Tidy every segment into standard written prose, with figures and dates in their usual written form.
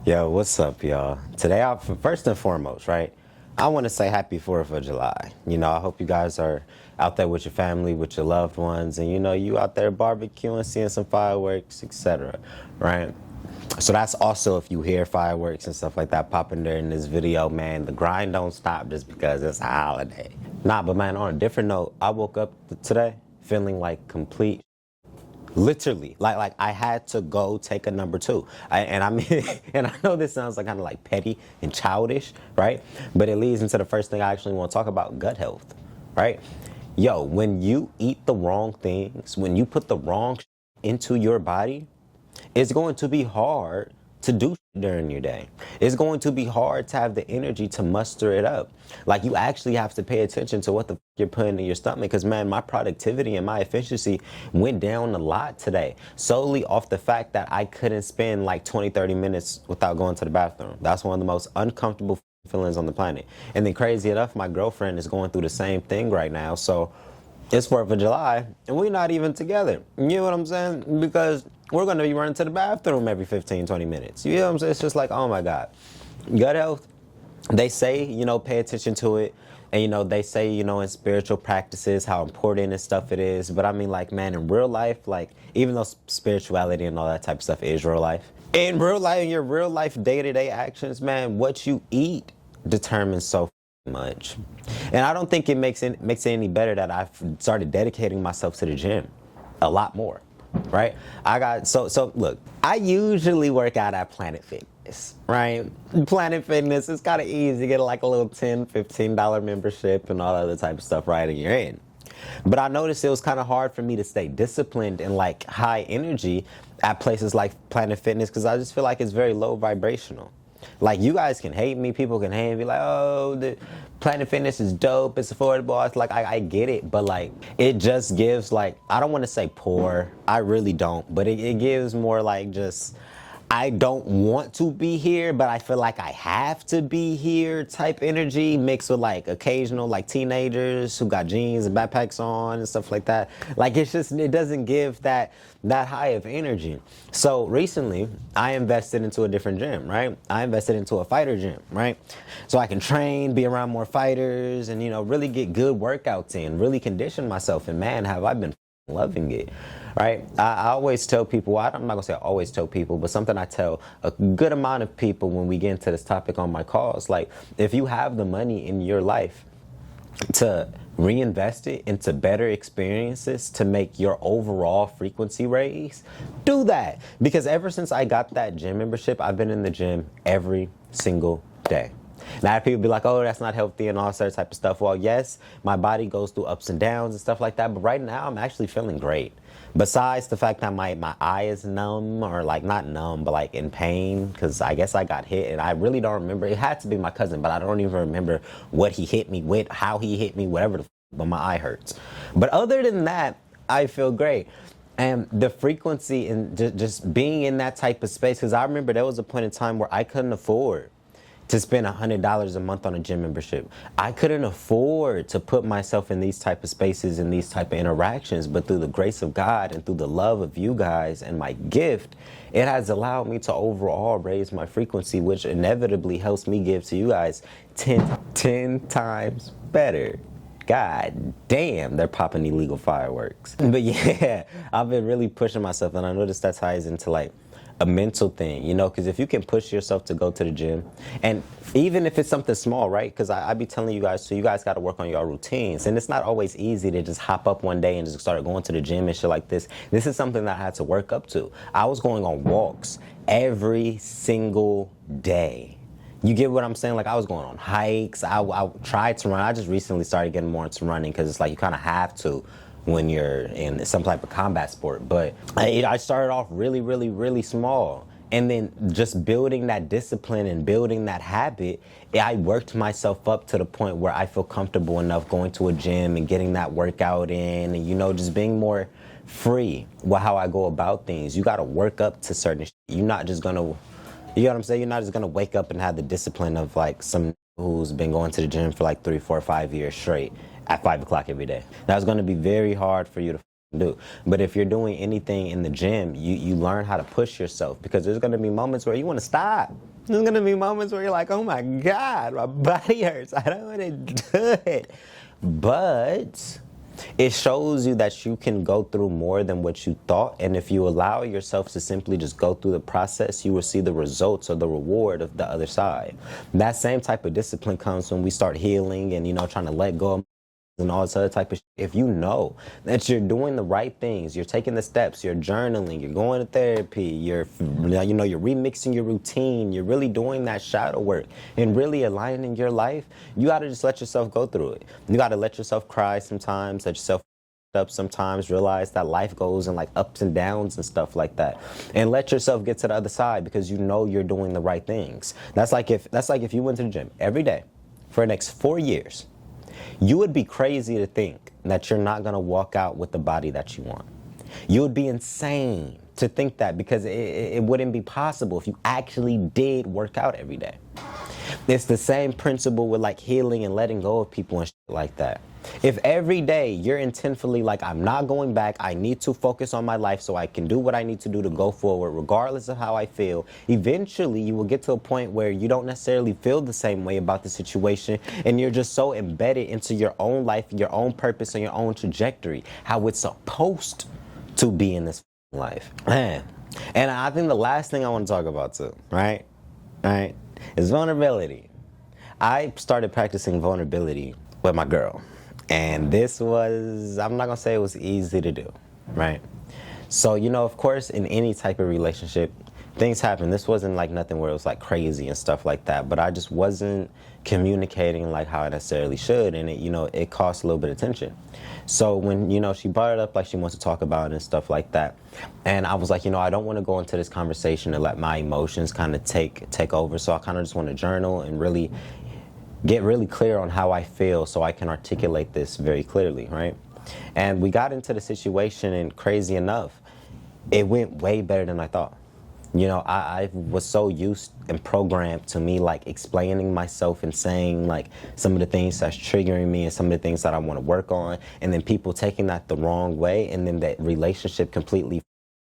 Yo, what's up, y'all? Today, first and foremost, right, I want to say happy 4th of July. I hope you guys are out there with your family, with your loved ones, and you out there barbecuing, seeing some fireworks, etc., right? So that's also if you hear fireworks and stuff like that popping during this video, man, the grind don't stop just because it's a holiday. Nah, but man, on a different note, I woke up today feeling like complete. Literally, like I had to go take a number two. I mean, and I know this sounds like kind of like petty and childish, right? But it leads into the first thing I actually want to talk about: gut health, right? Yo, when you eat the wrong things, when you put the wrong into your body, it's going to be hard to do during your day. It's going to be hard to have the energy to muster it up. Like, you actually have to pay attention to what the you're putting in your stomach, because man, my productivity and my efficiency went down a lot today, solely off the fact that I couldn't spend like 20-30 minutes without going to the bathroom. That's one of the most uncomfortable feelings on the planet. And then crazy enough, my girlfriend is going through the same thing right now. So it's 4th of July and we're not even together. You know what I'm saying? Because we're going to be running to the bathroom every 15-20 minutes. You know what I'm saying? It's just like, oh my God. Gut health, they say, pay attention to it. And, they say, in spiritual practices, how important and stuff it is. But I mean, like, man, in real life, like, even though spirituality and all that type of stuff is real life, in real life, in your real life, day-to-day actions, man, what you eat determines so much. And I don't think it makes it any better that I've started dedicating myself to the gym a lot more, right? So look, I usually work out at Planet Fitness, right? Planet Fitness is kind of easy to get like a little $10-15 membership and all other type of stuff right in your end. But I noticed it was kind of hard for me to stay disciplined and like high energy at places like Planet Fitness, because I just feel like it's very low vibrational. Like, you guys can hate me, people can hate me, be like, oh, the Planet Fitness is dope, it's affordable. It's like, I get it, but like, it just gives like, I don't want to say poor, I really don't, but it gives more like just, I don't want to be here, but I feel like I have to be here type energy, mixed with like occasional like teenagers who got jeans and backpacks on and stuff like that. Like, it's just, it doesn't give that high of energy. So recently I invested into a different gym, right? I invested into a fighter gym, right? So I can train, be around more fighters, and really get good workouts in, really condition myself. And man, have I been loving it, right? I always tell people, I'm not gonna say I always tell people, but something I tell a good amount of people when we get into this topic on my calls, like, if you have the money in your life to reinvest it into better experiences to make your overall frequency raise, do that. Because ever since I got that gym membership, I've been in the gym every single day. Now, people be like, oh, that's not healthy and all that type of stuff. Well, yes, my body goes through ups and downs and stuff like that. But right now, I'm actually feeling great. Besides the fact that my eye is numb, or like not numb, but like in pain, because I guess I got hit and I really don't remember. It had to be my cousin, but I don't even remember what he hit me with, how he hit me, whatever, but my eye hurts. But other than that, I feel great. And the frequency and just being in that type of space, because I remember there was a point in time where I couldn't afford to spend $100 a month on a gym membership. I couldn't afford to put myself in these type of spaces and these type of interactions, but through the grace of God and through the love of you guys and my gift, it has allowed me to overall raise my frequency, which inevitably helps me give to you guys 10 times better. God damn, they're popping illegal fireworks. But yeah, I've been really pushing myself, and I noticed that ties into like a mental thing, because if you can push yourself to go to the gym, and even if it's something small, right? Because I be telling you guys, so you guys got to work on your routines, and it's not always easy to just hop up one day and just start going to the gym and shit like this. This is something that I had to work up to. I was going on walks every single day. You get what I'm saying? Like, I was going on hikes. I tried to run. I just recently started getting more into running, because it's like you kind of have to when you're in some type of combat sport. But I started off really, really, really small. And then just building that discipline and building that habit, I worked myself up to the point where I feel comfortable enough going to a gym and getting that workout in, and, just being more free with how I go about things. You got to work up to certain You're not just going to, you know what I'm saying? You're not just going to wake up and have the discipline of like some who's been going to the gym for like 3, 4, 5 years straight at 5 o'clock every day. That's going to be very hard for you to do. But if you're doing anything in the gym, you learn how to push yourself, because there's going to be moments where you want to stop. There's gonna be moments where you're like, oh my God, my body hurts. I don't wanna do it. But it shows you that you can go through more than what you thought. And if you allow yourself to simply just go through the process, you will see the results or the reward of the other side. That same type of discipline comes when we start healing and, trying to let go of and all this other type of shit. If you know that you're doing the right things, you're taking the steps, you're journaling, you're going to therapy, you're remixing your routine, you're really doing that shadow work and really aligning your life, you got to just let yourself go through it. You got to let yourself cry sometimes, let yourself up sometimes, realize that life goes in like ups and downs and stuff like that, and let yourself get to the other side because you know you're doing the right things. That's like if you went to the gym every day for the next 4 years. You would be crazy to think that you're not going to walk out with the body that you want. You would be insane to think that because it wouldn't be possible if you actually did work out every day. It's the same principle with like healing and letting go of people and shit like that. If every day you're intentfully like, I'm not going back, I need to focus on my life so I can do what I need to do to go forward, regardless of how I feel, eventually you will get to a point where you don't necessarily feel the same way about the situation, and you're just so embedded into your own life, your own purpose, and your own trajectory, how it's supposed to be in this life. Man. And I think the last thing I want to talk about too, right, is vulnerability. I started practicing vulnerability with my girl. And this was, I'm not going to say it was easy to do, right? So, of course, in any type of relationship, things happen. This wasn't like nothing where it was like crazy and stuff like that, but I just wasn't communicating like how I necessarily should. And it cost a little bit of tension. So when, she brought it up like she wants to talk about it and stuff like that. And I was like, I don't want to go into this conversation and let my emotions kind of take over. So I kind of just want to journal and really get really clear on how I feel so I can articulate this very clearly, right? And we got into the situation, and crazy enough, it went way better than I thought. I was so used and programmed to me like explaining myself and saying like some of the things that's triggering me and some of the things that I want to work on, and then people taking that the wrong way, and then that relationship completely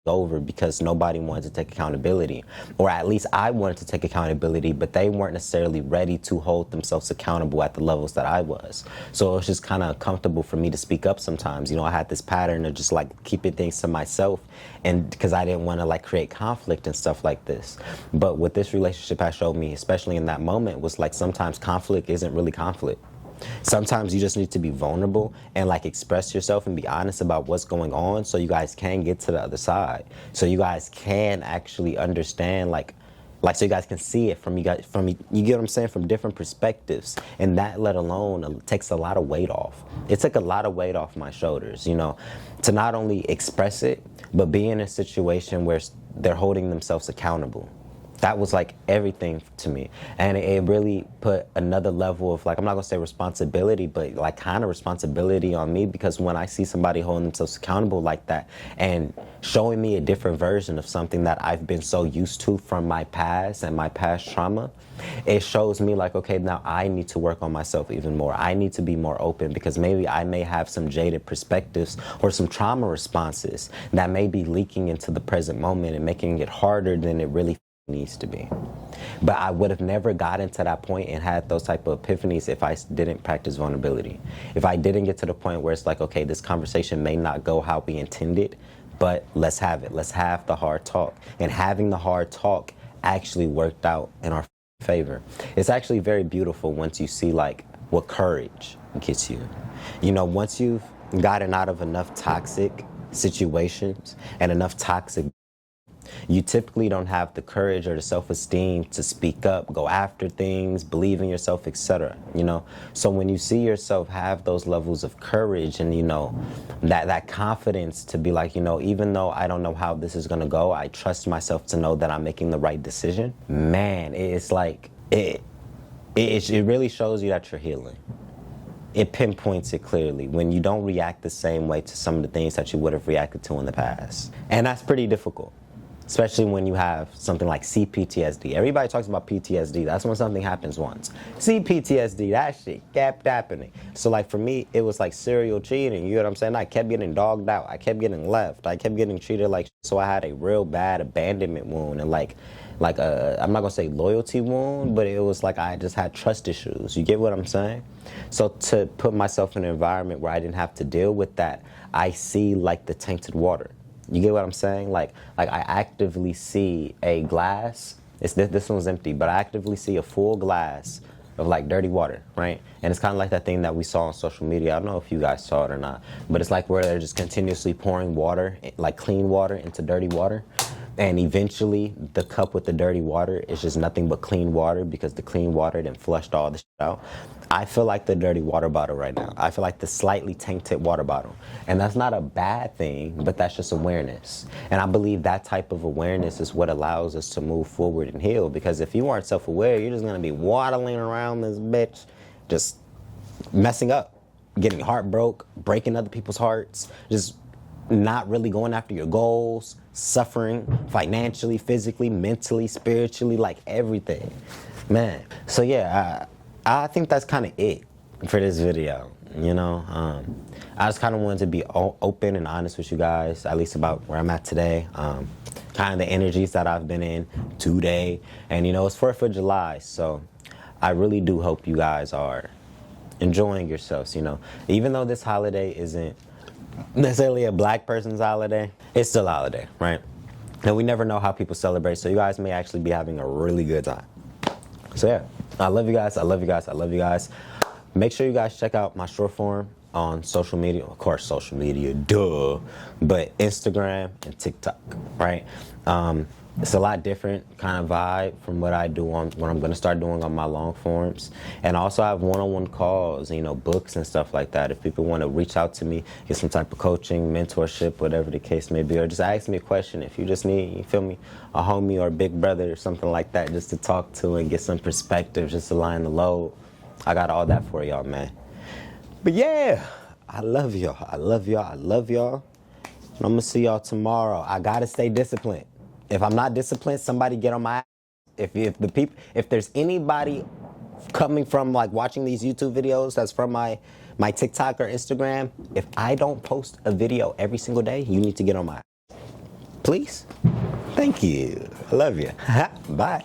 over because nobody wanted to take accountability, or at least I wanted to take accountability, but they weren't necessarily ready to hold themselves accountable at the levels that I was. So it was just kind of uncomfortable for me to speak up sometimes. I had this pattern of just like keeping things to myself, and because I didn't want to like create conflict and stuff like this. But what this relationship has showed me, especially in that moment, was like sometimes conflict isn't really conflict. Sometimes you just need to be vulnerable and like express yourself and be honest about what's going on so you guys can get to the other side. So you guys can actually understand like so you guys can see it from you get what I'm saying, from different perspectives. And that let alone takes a lot of weight off. It took a lot of weight off my shoulders, to not only express it, but be in a situation where they're holding themselves accountable. That was like everything to me. And it really put another level of like, I'm not gonna say responsibility, but like kind of responsibility on me, because when I see somebody holding themselves accountable like that and showing me a different version of something that I've been so used to from my past and my past trauma, it shows me like, okay, now I need to work on myself even more. I need to be more open, because maybe I may have some jaded perspectives or some trauma responses that may be leaking into the present moment and making it harder than it really needs to be. But I would have never gotten to that point and had those type of epiphanies if I didn't practice vulnerability. If I didn't get to the point where it's like, okay, this conversation may not go how we intended, but let's have it. Let's have the hard talk. And having the hard talk actually worked out in our favor. It's actually very beautiful once you see like what courage gets you. Once you've gotten out of enough toxic situations and enough toxic, you typically don't have the courage or the self-esteem to speak up, go after things, believe in yourself, etc. So when you see yourself have those levels of courage and that confidence to be like, even though I don't know how this is going to go, I trust myself to know that I'm making the right decision. Man, it's like it really shows you that you're healing. It pinpoints it clearly when you don't react the same way to some of the things that you would have reacted to in the past. And that's pretty difficult. Especially when you have something like CPTSD. Everybody talks about PTSD. That's when something happens once. CPTSD, that shit kept happening. So like for me, it was like serial cheating. You know what I'm saying? I kept getting dogged out. I kept getting left. I kept getting treated like shit. So I had a real bad abandonment wound. And like like I'm not gonna say loyalty wound, but it was like I just had trust issues. You get what I'm saying? So to put myself in an environment where I didn't have to deal with that, I see like the tainted water. You get what I'm saying? Like I actively see a glass. This one's empty, but I actively see a full glass of like dirty water, right? And it's kind of like that thing that we saw on social media. I don't know if you guys saw it or not, but it's like where they're just continuously pouring water, like clean water, into dirty water. And eventually the cup with the dirty water is just nothing but clean water because the clean water then flushed all the shit out. I feel like the dirty water bottle right now. I feel like the slightly tainted water bottle. And that's not a bad thing, but that's just awareness. And I believe that type of awareness is what allows us to move forward and heal. Because if you aren't self-aware, you're just gonna be waddling around this bitch, just messing up, getting heartbroken, breaking other people's hearts, just not really going after your goals, suffering financially, physically, mentally, spiritually, like everything, man. So yeah, I think that's kind of it for this video. You know, I just kind of wanted to be open and honest with you guys, at least about where I'm at today, kind of the energies that I've been in today. And you know, it's 4th of July, so I really do hope you guys are enjoying yourselves. You know, even though this holiday isn't necessarily a black person's holiday, it's still a holiday, right? And we never know how people celebrate, so you guys may actually be having a really good time. So yeah, I love you guys, I love you guys, I love you guys. Make sure you guys check out my short form on social media. Of course, social media, duh, but Instagram and TikTok, right? It's a lot different kind of vibe from what I do on what I'm going to start doing on my long forms. And also I have one-on-one calls, you know, books and stuff like that. If people want to reach out to me, get some type of coaching, mentorship, whatever the case may be, or just ask me a question. If you just need, you feel me, a homie or a big brother or something like that, just to talk to and get some perspective, just to line the load, I got all that for y'all, man. But yeah, I love y'all. I love y'all. I love y'all. And I'm going to see y'all tomorrow. I got to stay disciplined. If I'm not disciplined, somebody get on my ass. If there's anybody coming from like watching these YouTube videos that's from my TikTok or Instagram, if I don't post a video every single day, you need to get on my ass. Please? Thank you. I love you. Bye.